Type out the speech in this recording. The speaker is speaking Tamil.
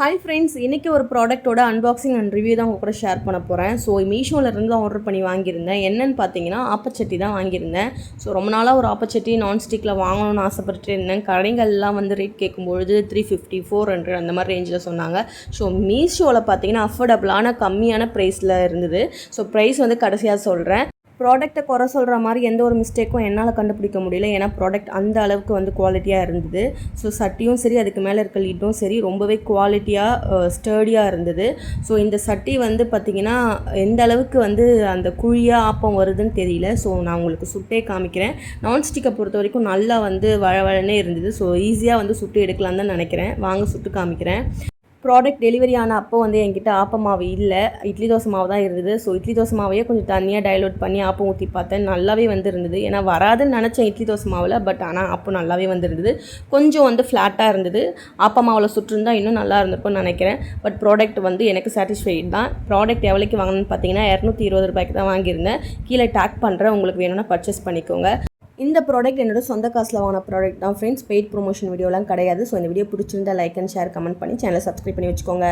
ஹாய் ஃப்ரெண்ட்ஸ், இன்றைக்கி ஒரு ப்ராடக்ட்டோட அன்பாக்சிங் அண்ட் ரிவ்யூ தான் உங்கள் கூட ஷேர் பண்ண போகிறேன். ஸோ மீஷோவிலேருந்து தான் ஆர்டர் பண்ணி வாங்கியிருந்தேன். என்னென்னு பார்த்தீங்கன்னா ஆப்பச்சட்டி தான் வாங்கியிருந்தேன். ஸோ ரொம்ப நாளாக ஒரு ஆப்பச்சட்டி நான்ஸ்டிக்கில் வாங்கணும்னு ஆசைப்பட்டுட்டு இருந்தேன். கடைகள்லாம் வந்து ரேட் கேட்கும்பொழுது 350 400 அந்த மாதிரி ரேஞ்சில் சொன்னாங்க. ஸோ மீஷோவில் பார்த்தீங்கன்னா அஃபோர்டபுளான கம்மியான ப்ரைஸில் இருந்தது. ஸோ ப்ரைஸ் வந்து கடைசியாக சொல்கிறேன். ப்ராடக்ட்டை குறை சொல்கிற மாதிரி எந்த ஒரு மிஸ்டேக்கும் என்னால் கண்டுபிடிக்க முடியல. ஏன்னா ப்ராடக்ட் அந்த அளவுக்கு வந்து குவாலிட்டியாக இருந்தது. ஸோ சட்டியும் சரி, அதுக்கு மேலே இருக்க லிட்டும் சரி, ரொம்பவே குவாலிட்டியாக ஸ்டர்டியாக இருந்தது. ஸோ இந்த சட்டி வந்து பார்த்திங்கன்னா எந்த அளவுக்கு வந்து அந்த குழியாக ஆப்பம் வருதுன்னு தெரியல. ஸோ நான் உங்களுக்கு சுட்டே காமிக்கிறேன். நான்ஸ்டிக்கை பொறுத்த வரைக்கும் நல்லா வந்து வழவழனே இருந்தது. ஸோ ஈஸியாக வந்து சுட்டு எடுக்கலான்னு தான் நினைக்கிறேன். வாங்க சுட்டு காமிக்கிறேன். ப்ராடக்ட் டெலிவரி ஆன அப்போ வந்து என்கிட்ட ஆப்ப மாவு இல்லை, இட்லி தோசை மாவு தான் இருந்தது. ஸோ இட்லி தோசை மாவையே கொஞ்சம் தண்ணியாக டைலூட் பண்ணி ஆப்பம் ஊற்றி பார்த்தேன். நல்லாவே வந்துருந்தது. ஏன்னா வராதுன்னு நினச்சேன் இட்லி தோசை மாவில். பட் ஆனால் ஆப்பம் நல்லாவே வந்துருந்தது. கொஞ்சம் வந்து ஃப்ளாட்டாக இருந்தது. ஆப்ப மாவில் சுட்டுருந்தால் இன்னும் நல்லா இருந்திருக்கும்னு நினைக்கிறேன். பட் ப்ராடக்ட் வந்து எனக்கு சாட்டிஸ்ஃபைட் தான். ப்ராடக்ட் எவ்வளோக்கு வாங்கணும்னு பார்த்தீங்கன்னா 220 ரூபாய்க்கு தான் வாங்கியிருந்தேன். கீழே டேக் பண்ணுறேன், உங்களுக்கு வேணும்னா பர்ச்சேஸ் பண்ணிக்கோங்க. இந்த ப்ராடக்ட் என்னோட சொந்த காசில் வாங்கின ப்ராடக்ட் தான் ஃப்ரெண்ட்ஸ். பெய்ட் ப்ரொமோஷன் வீடியோலாம் கிடையாது. ஸோ இந்த வீடியோ பிடிச்சிருந்தா லைக் அண்ட் ஷேர் கமெண்ட் பண்ணி சேனலை சப்ஸ்கிரைப் பண்ணி வச்சுக்கோங்க.